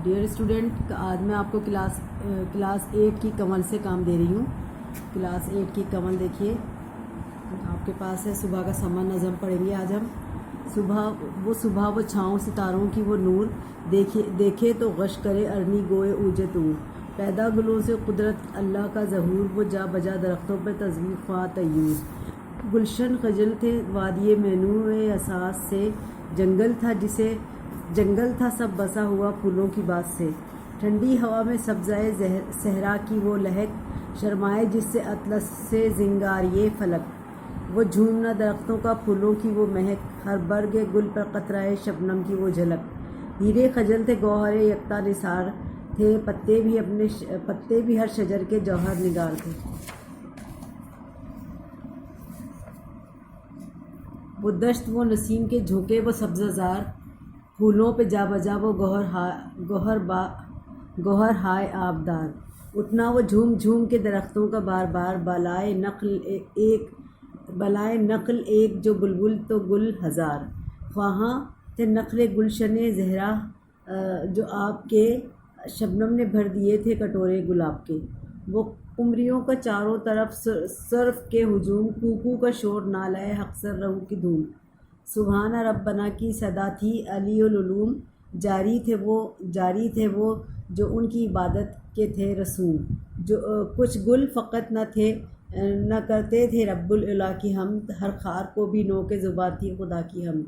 Dear student, آج میں آپ کو کلاس 8 کی کنول سے کام دے رہی ہوں۔ کلاس 8 کی کنول دیکھیے آپ کے پاس ہے۔ صبح کا سما نظم پڑھیں گے آج ہم۔ صبح وہ چھاؤں ستاروں کی وہ نور، دیکھے تو غش کرے ارنی گوئے اوجے طور، پیدا گلوں سے قدرت اللہ کا ظہور، وہ جا بجا درختوں پہ تسبیح خواہ طیور، گلشن خجل تھے وادی مینوع احساس سے، جنگل تھا سب بسا ہوا پھولوں کی بات سے، ٹھنڈی ہوا میں سبزۂ صحرا کی وہ لہک، شرمائے جس سے اطلس سے زنگاریے فلک، وہ جھومنا درختوں کا پھولوں کی وہ مہک، ہر برگ گل پر قطرۂ شبنم کی وہ جھلک، ہیرے خجل تھے گوہر یکتا نثار تھے، پتے بھی ہر شجر کے جوہر نگار تھے، وہ دشت وہ نسیم کے جھونکے وہ سبزہ زار، پھولوں پہ جا بجا وہ گوہر ہائے آبدار، اٹھنا وہ جھوم جھوم کے درختوں کا بار بار، بالائے نقل ایک جو بلبل تو گل ہزار، خواہاں تھے نخل گلشن زہرا جو آپ کے، شبنم نے بھر دیے تھے کٹورے گلاب کے، وہ قمریوں کا چاروں طرف سرف کے ہجوم، کوکو کا شور نالۂ حق سر رہو کی دھوم، سبحان ربنا کی صدا تھی علی العلوم، جاری تھے وہ جو ان کی عبادت کے تھے رسوم، جو کچھ گل فقط نہ کرتے تھے رب العلا کی حمد، ہر خار کو بھی نوک زباں تھی خدا کی حمد،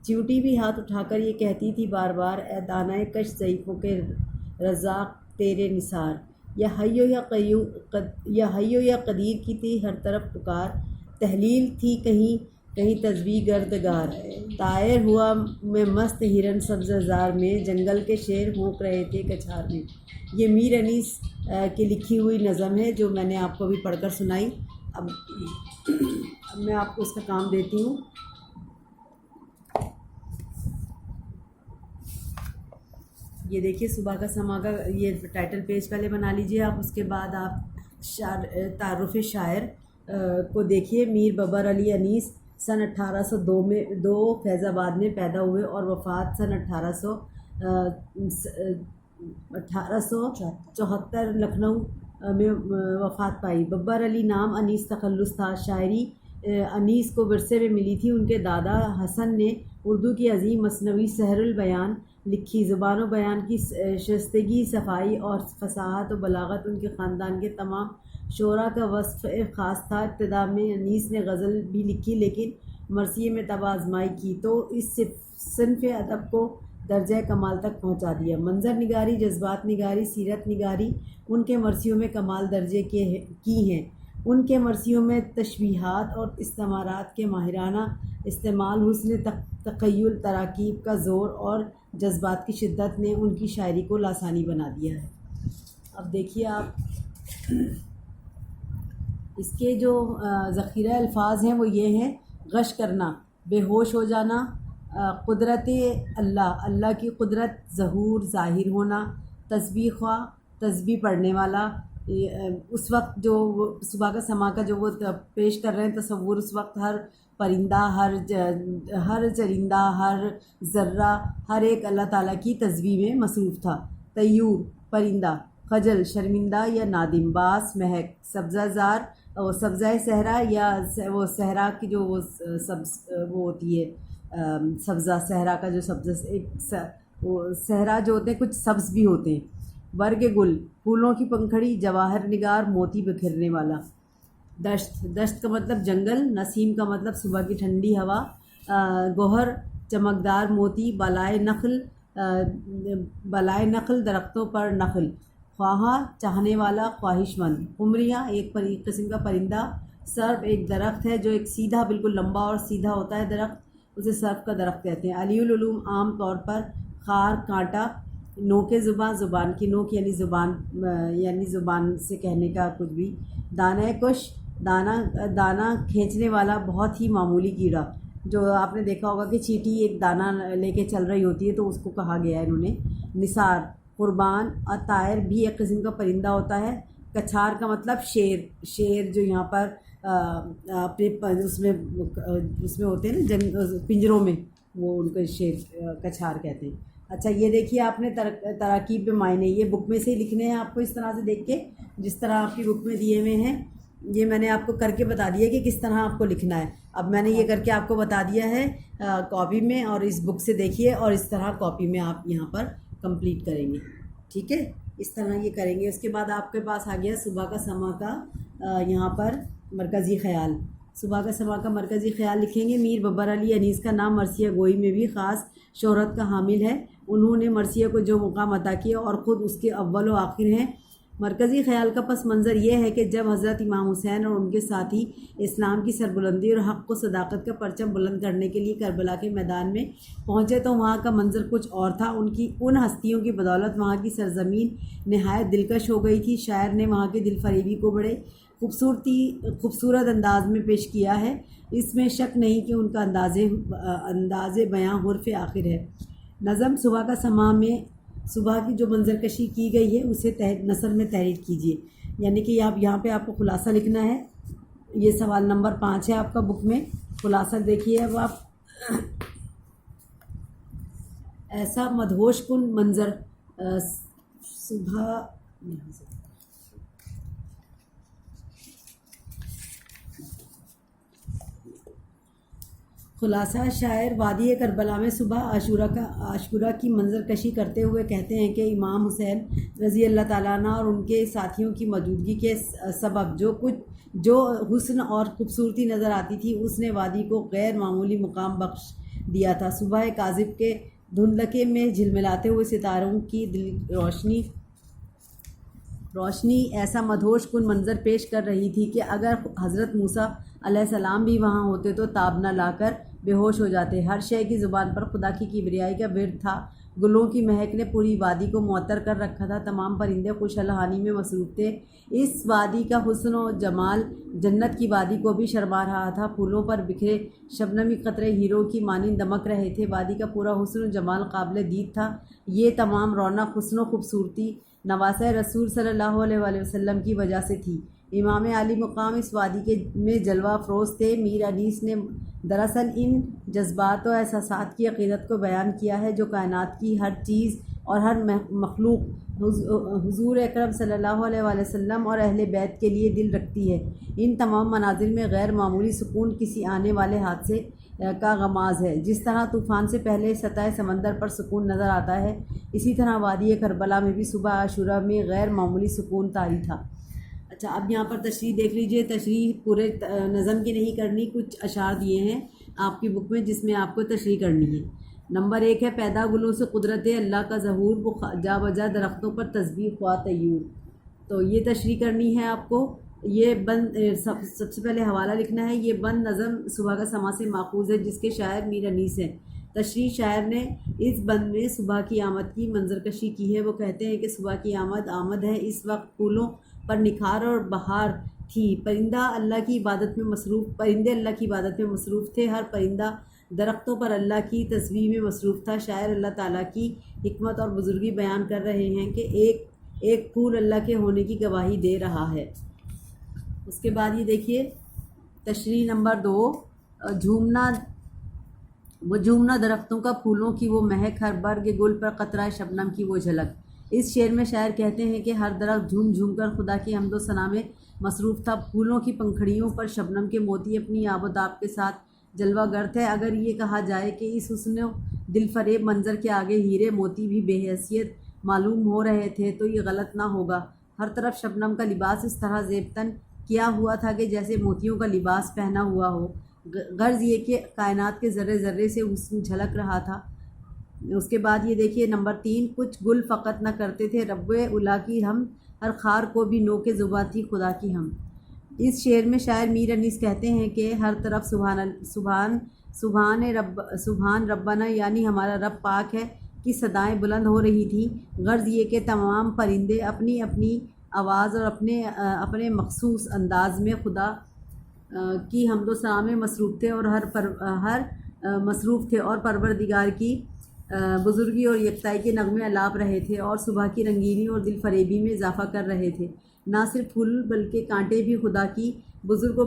چیوٹی بھی ہاتھ اٹھا کر یہ کہتی تھی بار بار، اے دانۂ کش ضعیفوں کے رزاق تیرے نثار، یا حیو یا قدیر کی تھی ہر طرف پکار، تحلیل تھی کہیں تسبیح گردگار، طائر ہوا میں مست ہرن سبزہ زار میں، جنگل کے شیر بھونک رہے تھے کچھار میں۔ یہ میر انیس کی لکھی ہوئی نظم ہے جو میں نے آپ کو ابھی پڑھ کر سنائی۔ اب میں آپ کو اس کا کام دیتی ہوں۔ یہ دیکھیے صبح کا سما کا یہ ٹائٹل پیج پہلے بنا لیجئے آپ، اس کے بعد آپ تعارف شاعر کو دیکھیے۔ میر ببر علی انیس سن 1802 فیض آباد میں پیدا ہوئے اور وفات سن 1874 لکھنؤ میں وفات پائی۔ ببر علی نام انیس تخلص تھا۔ شاعری انیس کو ورثے میں ملی تھی۔ ان کے دادا حسن نے اردو کی عظیم مثنوی سحر البیان لکھی۔ زبان و بیان کی شائستگی، صفائی اور فصاحت و بلاغت ان کے خاندان کے تمام شعراء کا وصف خاص تھا۔ ابتدا میں انیس نے غزل بھی لکھی لیکن مرثیے میں طبع آزمائی کی تو اس صنف ادب کو درجہ کمال تک پہنچا دیا۔ منظر نگاری، جذبات نگاری، سیرت نگاری ان کے مرثیوں میں کمال درجے کی ہیں۔ ان کے مرثیوں میں تشبیہات اور استعارات کے ماہرانہ استعمال، حسن تخیل، تراکیب کا زور اور جذبات کی شدت نے ان کی شاعری کو لاسانی بنا دیا ہے۔ اب دیکھیے آپ اس کے جو ذخیرہ الفاظ ہیں وہ یہ ہیں: غش کرنا، بے ہوش ہو جانا، قدرت اللہ کی قدرت، ظہور ظاہر ہونا، تسبیح خواہ تسبیح پڑھنے والا، اس وقت جو صبح کا سما کا جو وہ پیش کر رہے ہیں تصور، اس وقت ہر پرندہ، ہر چرندہ، ہر ذرہ، ہر ایک اللہ تعالیٰ کی تسبیح میں مصروف تھا۔ طیور پرندہ، خجل شرمندہ یا نادم، باس مہک، سبزہ زار سبزۂ صحرا یا وہ صحرا کی جو وہ ہوتی ہے سبزہ، صحرا کا جو سبزہ، وہ صحرا جو ہوتے ہیں کچھ سبز بھی ہوتے ہیں۔ برگ گل، پھولوں کی پنکھڑی، جواہر نگار، موتی بکھیرنے والا۔ دشت کا مطلب جنگل، نسیم کا مطلب صبح کی ٹھنڈی ہوا، گوہر چمکدار موتی، بالائے نخل درختوں پر نخل، خواہاں چاہنے والا، خواہش مند۔ قمریاں ایک قسم کا پرندہ، سرف ایک درخت ہے جو ایک سیدھا، بالکل لمبا اور سیدھا ہوتا ہے درخت، اسے سرف کا درخت کہتے ہیں۔ علی العلوم عام طور پر خار، کانٹا، نوک زباں، زبان کی نوک یعنی زبان سے کہنے کا کچھ بھی۔ دانۂ کش، دانا کھینچنے والا، بہت ہی معمولی کیڑا، جو آپ نے دیکھا ہوگا کہ چیٹی ایک دانہ لے کے چل رہی ہوتی ہے تو اس کو کہا گیا ہے انہوں نے۔ نثار قربان، اور طائر بھی ایک قسم کا پرندہ ہوتا ہے۔ کچھار کا مطلب شیر جو یہاں پر اپنے اس میں ہوتے ہیں نا پنجروں میں، وہ ان کو شیر کچھار کہتے ہیں۔ اچھا یہ دیکھیے آپ نے تراکیب میں معنی، یہ بک میں سے ہی لکھنے ہیں آپ کو، اس طرح سے دیکھ کے جس طرح آپ کی بک میں دیے ہوئے ہیں، یہ میں نے آپ کو کر کے بتا دیا کہ کس طرح آپ کو لکھنا ہے۔ اب میں نے یہ کر کے آپ کو بتا دیا ہے کاپی میں، اور اس بک سے دیکھیے اور اس طرح کاپی میں آپ یہاں پر کمپلیٹ کریں گے، ٹھیک ہے، اس طرح یہ کریں گے۔ اس کے بعد آپ کے پاس آ گیا صبح کا سما کا یہاں پر مرکزی خیال۔ صبح کا سما کا مرکزی خیال لکھیں گے۔ میر ببر علی انیس کا نام مرثیہ گوئی میں بھی خاص شہرت کا حامل ہے۔ انہوں نے مرثیہ کو جو مقام عطا کیا اور خود اس کے اول و آخر ہیں۔ مرکزی خیال کا پس منظر یہ ہے کہ جب حضرت امام حسین اور ان کے ساتھی اسلام کی سربلندی اور حق و صداقت کا پرچم بلند کرنے کے لیے کربلا کے میدان میں پہنچے تو وہاں کا منظر کچھ اور تھا۔ ان ہستیوں کی بدولت وہاں کی سرزمین نہایت دلکش ہو گئی تھی۔ شاعر نے وہاں کے دل فریبی کو بڑے خوبصورت انداز میں پیش کیا ہے۔ اس میں شک نہیں کہ ان کا انداز بیاں حرف آخر ہے۔ نظم صبح کا سما میں صبح کی جو منظر کشی کی گئی ہے اسے نثر میں تحریر کیجیے، یعنی کہ آپ یہاں پہ آپ کو خلاصہ لکھنا ہے۔ یہ سوال نمبر 5 ہے آپ کا بک میں، خلاصہ دیکھیے اب آپ۔ ایسا مدہوش کن منظر صبح، خلاصہ شاعر وادی کربلا میں صبح عاشورہ کی منظر کشی کرتے ہوئے کہتے ہیں کہ امام حسین رضی اللہ تعالیٰ عنہ اور ان کے ساتھیوں کی موجودگی کے سبب جو حسن اور خوبصورتی نظر آتی تھی اس نے وادی کو غیر معمولی مقام بخش دیا تھا۔ صبح کاذب کے دھندلکے میں جھلملاتے ہوئے ستاروں کی روشنی ایسا مدہوش کن منظر پیش کر رہی تھی کہ اگر حضرت موسیٰ علیہ السلام بھی وہاں ہوتے تو تاب نہ لا کر بے ہوش ہو جاتے۔ ہر شے کی زبان پر خدا کی کبریائی کا ورد تھا۔ گلوں کی مہک نے پوری وادی کو معطر کر رکھا تھا۔ تمام پرندے خوش الحانی میں مصروف تھے۔ اس وادی کا حسن و جمال جنت کی وادی کو بھی شرما رہا تھا۔ پھولوں پر بکھرے شبنمی قطرے ہیروں کی مانند دمک رہے تھے۔ وادی کا پورا حسن و جمال قابل دید تھا۔ یہ تمام رونق، حسن و خوبصورتی نواسۂ رسول صلی اللہ علیہ وآلہ وسلم کی وجہ سے تھی۔ امام عالی مقام اس وادی میں جلوہ افروز تھے۔ میر انیس نے دراصل ان جذبات و احساسات کی عقیدت کو بیان کیا ہے جو کائنات کی ہر چیز اور ہر مخلوق حضور اکرم صلی اللہ علیہ وآلہ وسلم اور اہل بیت کے لیے دل رکھتی ہے۔ ان تمام مناظر میں غیر معمولی سکون کسی آنے والے حادثے کا غماز ہے۔ جس طرح طوفان سے پہلے سطح سمندر پر سکون نظر آتا ہے، اسی طرح وادی کربلا میں بھی صبح عاشورہ میں غیر معمولی سکون طاری تھا۔ اچھا اب یہاں پر تشریح دیکھ لیجئے۔ تشریح پورے نظم کی نہیں کرنی، کچھ اشعار دیے ہیں آپ کی بک میں جس میں آپ کو تشریح کرنی ہے۔ نمبر 1 ہے پیدا گلوں سے قدرت اللہ کا ظہور، جا بجا درختوں پر تسبیح خواہ طیور۔ تو یہ تشریح کرنی ہے آپ کو۔ یہ بند سب سے پہلے حوالہ لکھنا ہے۔ یہ بند نظم صبح کا سما سے ماخوذ ہے جس کے شاعر میر انیس ہیں۔ تشریح شاعر نے اس بند میں صبح کی آمد کی منظر کشی کی ہے۔ وہ کہتے ہیں کہ صبح کی آمد ہے، اس وقت پھولوں پر نکھار اور بہار تھی۔ پرندے اللہ کی عبادت میں مصروف تھے۔ ہر پرندہ درختوں پر اللہ کی تسبیح میں مصروف تھا۔ شاعر اللہ تعالیٰ کی حکمت اور بزرگی بیان کر رہے ہیں کہ ایک پھول اللہ کے ہونے کی گواہی دے رہا ہے۔ اس کے بعد یہ دیکھیے تشریح نمبر 2، جھومنا درختوں کا، پھولوں کی وہ مہک، ہر برگ گل پر قطرہ شبنم کی وہ جھلک۔ اس شعر میں شاعر کہتے ہیں کہ ہر درخت جھوم جھوم کر خدا کی حمد و ثنا میں مصروف تھا۔ پھولوں کی پنکھڑیوں پر شبنم کے موتی اپنی آب و تاب کے ساتھ جلوہ گر تھے۔ اگر یہ کہا جائے کہ اس حسن و دل فریب منظر کے آگے ہیرے موتی بھی بے حیثیت معلوم ہو رہے تھے تو یہ غلط نہ ہوگا۔ ہر طرف شبنم کا لباس اس طرح زیبتن کیا ہوا تھا کہ جیسے موتیوں کا لباس پہنا ہوا ہو۔ غرض یہ کہ کائنات کے ذرے ذرے سے حسن جھلک رہا تھا۔ اس کے بعد یہ دیکھیے نمبر 3، کچھ گل فقط نہ کرتے تھے رب اولا کی ہم، ہر خار کو بھی نو کے زباں تھی خدا کی ہم۔ اس شعر میں شاعر میر انیس کہتے ہیں کہ ہر طرف سبحان ربنا یعنی ہمارا رب پاک ہے کی صدائیں بلند ہو رہی تھیں۔ غرض یہ کہ تمام پرندے اپنی اپنی آواز اور اپنے مخصوص انداز میں خدا کی حمد و ثنا میں مصروف تھے اور پروردگار کی بزرگی اور یکتائی کے نغمے الاپ رہے تھے اور صبح کی رنگینی اور دل فریبی میں اضافہ کر رہے تھے۔ نہ صرف پھول بلکہ کانٹے بھی خدائے بزرگ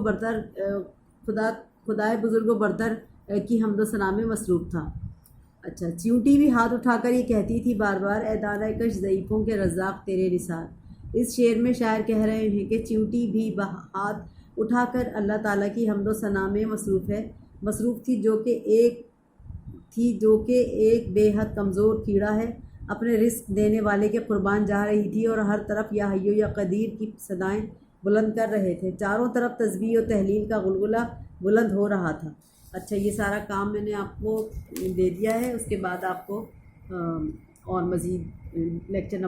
و برتر کی حمد و ثنا میں مصروف تھا۔ اچھا، چیونٹی بھی ہاتھ اٹھا کر یہ کہتی تھی بار بار، اے دانۂ کش ضعیفوں کے رزاق تیرے نثار۔ اس شعر میں شاعر کہہ رہے ہیں کہ چیونٹی بھی ہاتھ اٹھا کر اللہ تعالیٰ کی حمد و ثنا میں مصروف تھی، جو کہ ایک بے حد کمزور کیڑا ہے، اپنے رزق دینے والے کے قربان جا رہی تھی اور ہر طرف یا حیو یا قدیر کی صدائیں بلند کر رہے تھے۔ چاروں طرف تسبیح و تحلیل کا غلغلہ بلند ہو رہا تھا۔ اچھا، یہ سارا کام میں نے آپ کو دے دیا ہے، اس کے بعد آپ کو اور مزید لیکچر نمبر